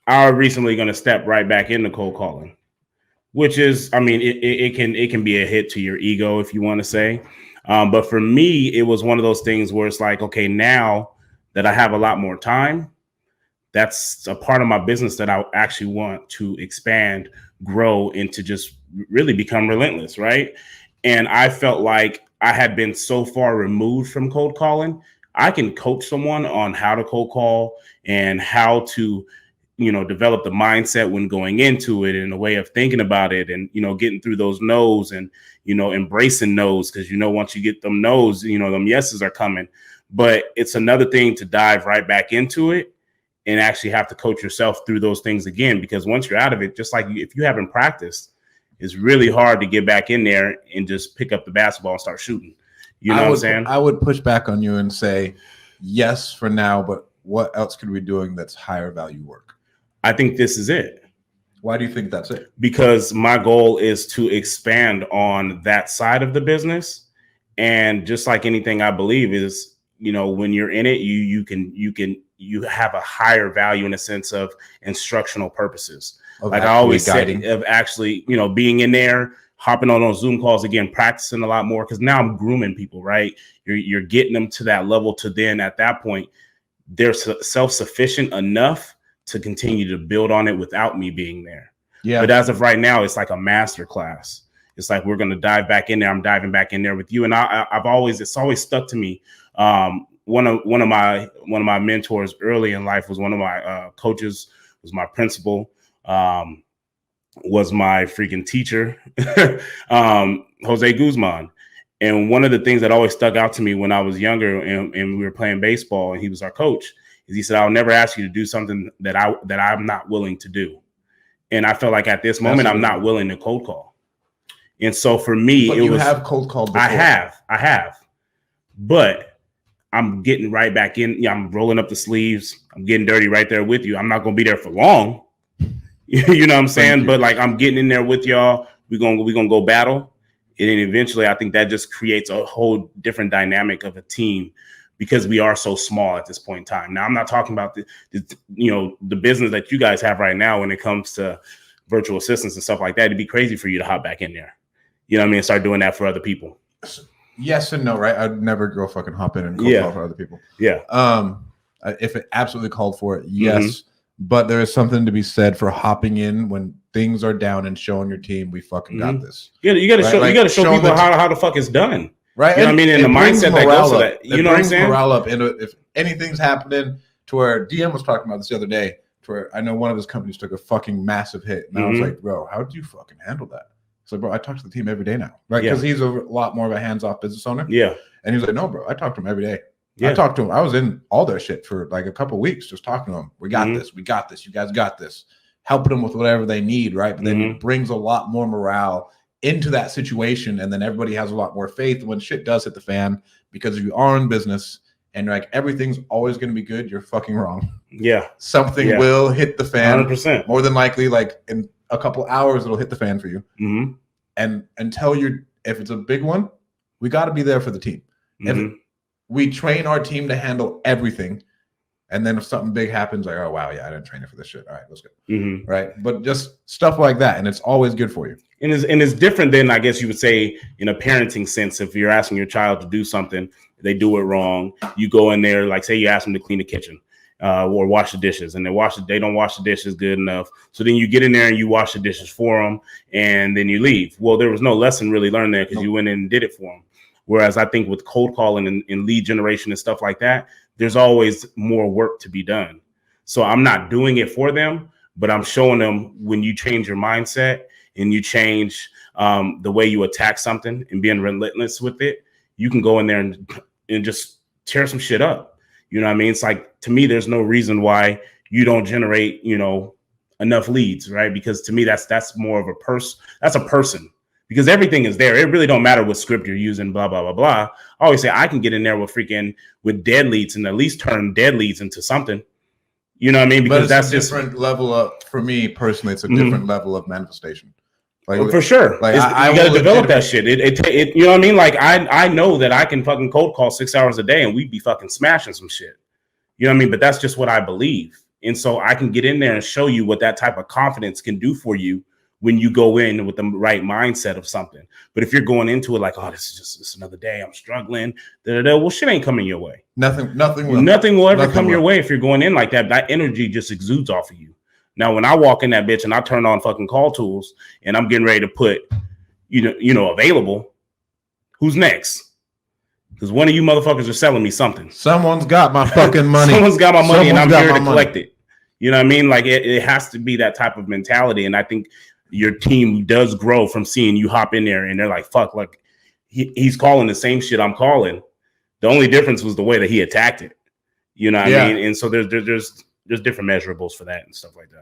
are recently going to step right back into cold calling, which is, I mean, it can be a hit to your ego if you want to say. But for me, it was one of those things where it's like, okay, now that I have a lot more time, that's a part of my business that I actually want to expand, grow, and to just really become relentless, right? And I felt like I had been so far removed from cold calling. I can coach someone on how to cold call and how to, develop the mindset when going into it and a way of thinking about it and, getting through those no's and, embracing no's because, once you get them no's, them yeses are coming. But it's another thing to dive right back into it and actually have to coach yourself through those things again, because once you're out of it, just like if you haven't practiced, it's really hard to get back in there and just pick up the basketball and start shooting. You know what I'm saying? I would push back on you and say, yes, for now, but what else could we be doing that's higher value work? I think this is it. Why do you think that's it? Because my goal is to expand on that side of the business. And just like anything I believe is, when you're in it, you have a higher value in a sense of instructional purposes. Like I always say, of actually, being in there, hopping on those Zoom calls again, practicing a lot more, because now I'm grooming people, right? You're getting them to that level to then at that point, they're self-sufficient enough to continue to build on it without me being there. Yeah. But as of right now, it's like a master class. It's like, we're going to dive back in there. I'm diving back in there with you. And it's always stuck to me. One of my mentors early in life was one of my coaches, was my principal, was my freaking teacher, Jose Guzman. And one of the things that always stuck out to me when I was younger and we were playing baseball and he was our coach is he said, I'll never ask you to do something that I'm not willing to do. And I felt like at this moment, I'm not willing to cold call. And so for me, you have cold called before. I have, but I'm getting right back in. Yeah, I'm rolling up the sleeves. I'm getting dirty right there with you. I'm not going to be there for long. You know what I'm saying? But like, I'm getting in there with y'all. We're going to go battle. And then eventually I think that just creates a whole different dynamic of a team because we are so small at this point in time. Now, I'm not talking about the business that you guys have right now when it comes to virtual assistants and stuff like that. It'd be crazy for you to hop back in there. You know what I mean? Start doing that for other people. Yes and no, right? I'd never go fucking hop in and cold call for other people. Yeah. If it absolutely called for it, yes. Mm-hmm. But there is something to be said for hopping in when things are down and showing your team we fucking got this. Yeah, you got to show. Like, you got to show people how the fuck it's done. Right. You know what I mean? And the mindset that goes to that. You know what I'm saying? Morale up. And if anything's happening, to where DM was talking about this the other day, to where I know one of his companies took a fucking massive hit, and I was like, bro, how do you fucking handle that? So, bro, I talk to the team every day now, right? Because he's a lot more of a hands-off business owner. Yeah. And he was like, no, bro, I talk to him every day. Yeah. I talked to him. I was in all their shit for like a couple of weeks, just talking to them. We got this. We got this. You guys got this. Helping them with whatever they need, right? But then it brings a lot more morale into that situation, and then everybody has a lot more faith when shit does hit the fan. Because if you are in business and like everything's always going to be good, you're fucking wrong. Yeah, something will hit the fan. 100%. More than likely, like in a couple hours, it'll hit the fan for you. Mm-hmm. And until if it's a big one, we got to be there for the team. If we train our team to handle everything. And then if something big happens, like, oh, wow, yeah, I didn't train it for this shit. All right, let's go. Mm-hmm. Right. But just stuff like that. And it's always good for you. And it's different than, I guess you would say, in a parenting sense. If you're asking your child to do something, they do it wrong. You go in there, like say you ask them to clean the kitchen or wash the dishes, and they don't wash the dishes good enough. So then you get in there and you wash the dishes for them, and then you leave. Well, there was no lesson really learned there because you went in and did it for them. Whereas I think with cold calling and lead generation and stuff like that, there's always more work to be done. So I'm not doing it for them, but I'm showing them when you change your mindset and you change the way you attack something and being relentless with it, you can go in there and just tear some shit up. You know what I mean? It's like, to me, there's no reason why you don't generate, enough leads, right? Because to me, that's more of a person. Because everything is there. It really don't matter what script you're using, blah, blah, blah, blah. I always say I can get in there with dead leads and at least turn dead leads into something. You know what I mean? Because that's just different level of, for me personally, it's a different level of manifestation. Like, well, for sure. Like you got to develop that shit. It you know what I mean? Like I know that I can fucking cold call 6 hours a day and we'd be fucking smashing some shit. You know what I mean? But that's just what I believe. And so I can get in there and show you what that type of confidence can do for you when you go in with the right mindset of something. But if you're going into it like, oh, this is just another day, I'm struggling, well, shit ain't coming your way. Nothing will ever come your way if you're going in like that. That energy just exudes off of you. Now, when I walk in that bitch and I turn on fucking call tools and I'm getting ready to put, available, who's next? Because one of you motherfuckers are selling me something. Someone's got my fucking money. Someone's got my money, and I'm here to collect it. You know what I mean? Like it has to be that type of mentality. And I think your team does grow from seeing you hop in there and they're like, fuck, like he's calling the same shit I'm calling. The only difference was the way that he attacked it. You know what I mean? And so there's different measurables for that and stuff like that.